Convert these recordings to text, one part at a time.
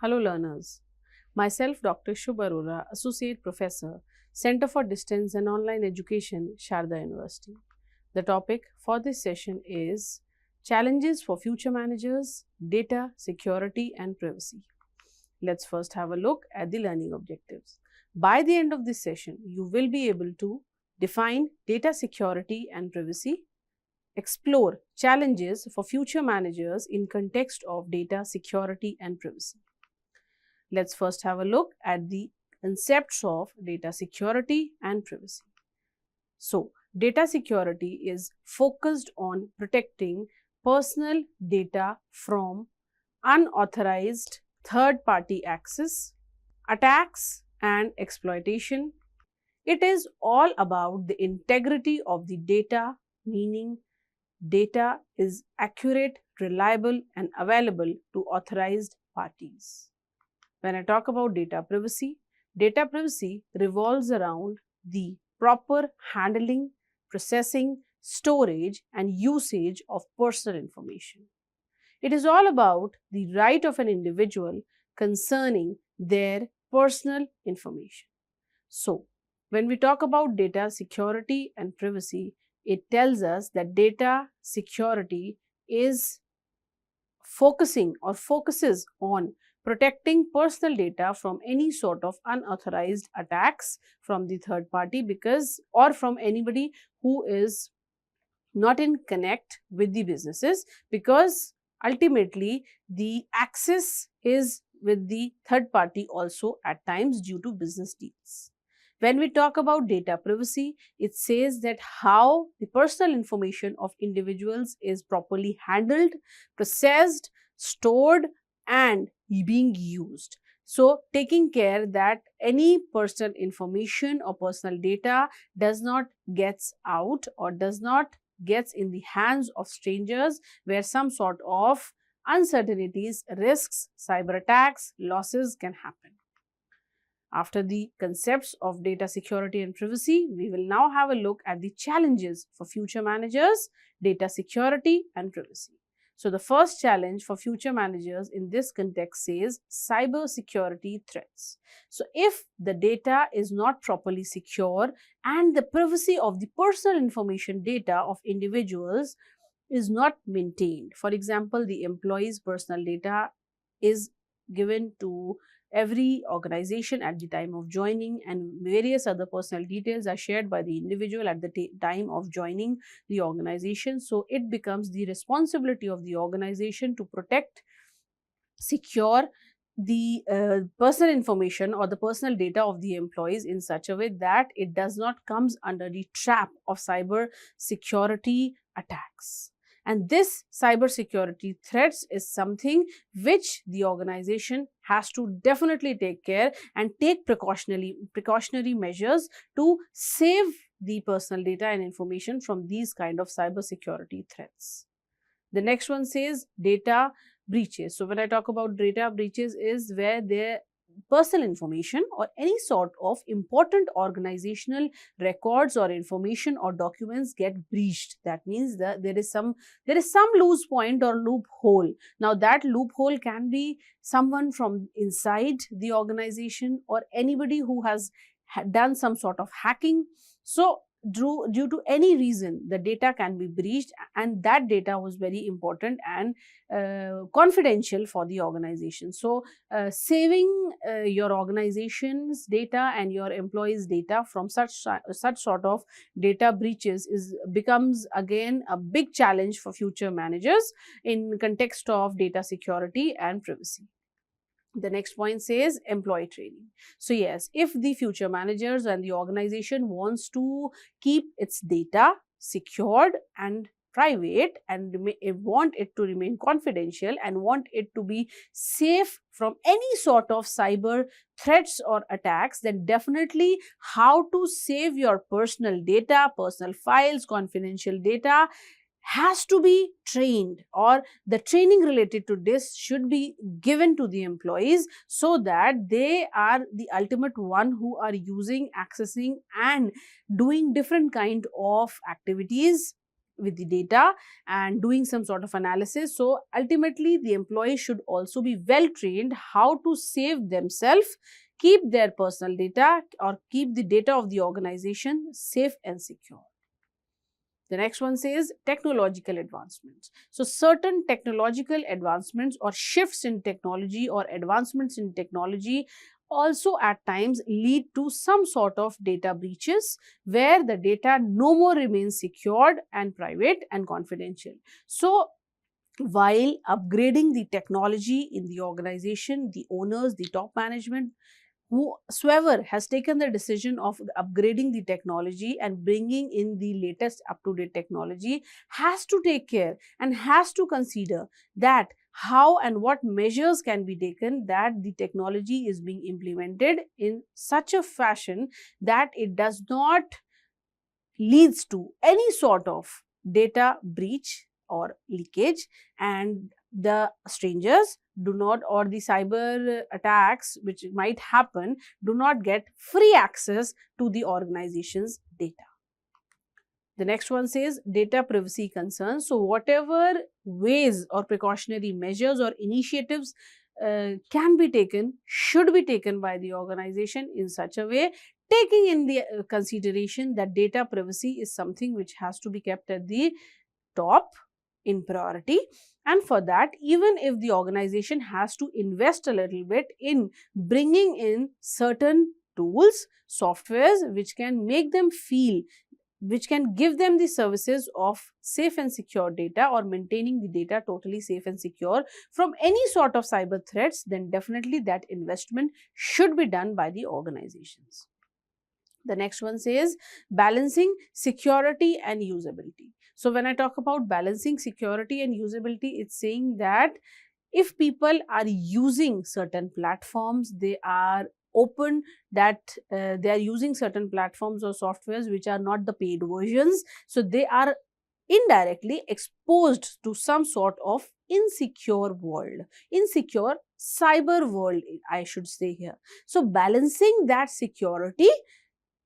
Hello learners. Myself Dr. Shubh Arora, Associate Professor, Center for Distance and Online Education, Sharda University. The topic for this session is Challenges for Future Managers, Data Security and Privacy. Let's first have a look at the learning objectives. By the end of this session, you will be able to define data security and privacy, explore challenges for future managers in context of data security and privacy. Let's first have a look at the concepts of data security and privacy. So, data security is focused on protecting personal data from unauthorized third-party access, attacks and exploitation. It is all about the integrity of the data, meaning data is accurate, reliable and available to authorized parties. When I talk about data privacy revolves around the proper handling, processing, storage and usage of personal information. It is all about the right of an individual concerning their personal information. So, when we talk about data security and privacy, it tells us that data security is focuses on protecting personal data from any sort of unauthorized attacks from the third party or from anybody who is not in connect with the businesses, because ultimately the access is with the third party also at times due to business deals. When we talk about data privacy, it says that how the personal information of individuals is properly handled, processed, stored and being used. So, taking care that any personal information or personal data does not gets out or does not gets in the hands of strangers where some sort of uncertainties, risks, cyber attacks, losses can happen. After the concepts of data security and privacy, we will now have a look at the challenges for future managers, data security and privacy. So, the first challenge for future managers in this context says cyber security threats. So, if the data is not properly secure and the privacy of the personal information data of individuals is not maintained, for example, the employee's personal data is given to every organization at the time of joining and various other personal details are shared by the individual at the time of joining the organization. So, it becomes the responsibility of the organization to protect, secure the personal information or the personal data of the employees in such a way that it does not comes under the trap of cyber security attacks. And this cyber security threats is something which the organization has to definitely take care and take precautionary measures to save the personal data and information from these kind of cyber security threats. The next one says data breaches. So, when I talk about data breaches is where their personal information or any sort of important organizational records or information or documents get breached. That means that there is some loose point or loophole. Now, that loophole can be someone from inside the organization or anybody who has done some sort of hacking. So, due to any reason, the data can be breached and that data was very important and confidential for the organization. So, saving your organization's data and your employees' data from such sort of data breaches becomes again a big challenge for future managers in context of data security and privacy. The next point says employee training. So, yes, if the future managers and the organization wants to keep its data secured and private and want it to remain confidential and want it to be safe from any sort of cyber threats or attacks, then definitely how to save your personal data, personal files, confidential data has to be trained, or the training related to this should be given to the employees so that they are the ultimate one who are using, accessing and doing different kind of activities with the data and doing some sort of analysis. So ultimately, the employee should also be well trained how to save themselves, keep their personal data or keep the data of the organization safe and secure. The next one says technological advancements. So certain technological advancements or shifts in technology or advancements in technology also at times lead to some sort of data breaches where the data no more remains secured and private and confidential. So while upgrading the technology in the organization, the owners, the top management, whosoever has taken the decision of upgrading the technology and bringing in the latest up-to-date technology has to take care and has to consider that how and what measures can be taken that the technology is being implemented in such a fashion that it does not leads to any sort of data breach or leakage, and the strangers do not, or the cyber attacks which might happen, do not get free access to the organization's data. The next one says data privacy concerns. So whatever ways or precautionary measures or initiatives can be taken, should be taken by the organization in such a way, taking in the consideration that data privacy is something which has to be kept at the top in priority. And for that, even if the organization has to invest a little bit in bringing in certain tools, softwares which can make them feel, which can give them the services of safe and secure data or maintaining the data totally safe and secure from any sort of cyber threats, then definitely that investment should be done by the organizations. The next one says balancing security and usability. So when I talk about balancing security and usability, it's saying that if people are using certain platforms, they are open that they are using certain platforms or softwares which are not the paid versions, so they are indirectly exposed to some sort of insecure world, insecure cyber world, I should say here. So balancing that security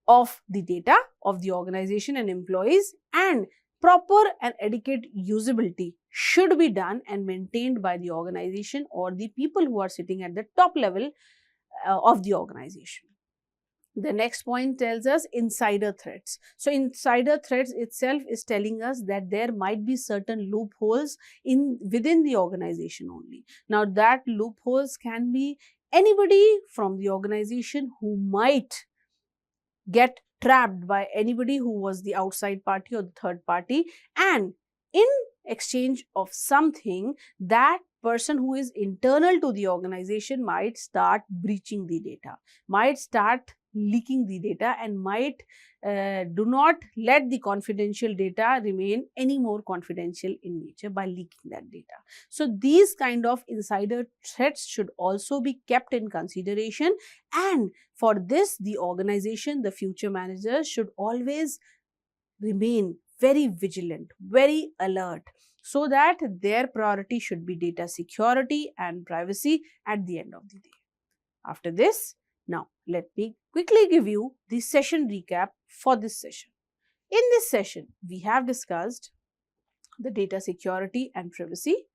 of the data of the organization and employees and proper and adequate usability should be done and maintained by the organization or the people who are sitting at the top level of the organization. The next point tells us insider threats. So insider threats itself is telling us that there might be certain loopholes within the organization only. Now that loopholes can be anybody from the organization who might get trapped by anybody who was the outside party or the third party, and in exchange of something, that person who is internal to the organization might start breaching the data, might start leaking the data, and might do not let the confidential data remain any more confidential in nature by leaking that data. So these kind of insider threats should also be kept in consideration, and for this the organization, the future managers should always remain very vigilant, very alert, so that their priority should be data security and privacy at the end of the day. After this, now let me quickly give you the session recap for this session. In this session, we have discussed the data security and privacy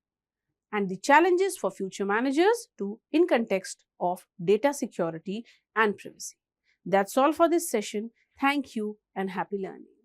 and the challenges for future managers in context of data security and privacy. That's all for this session. Thank you and happy learning.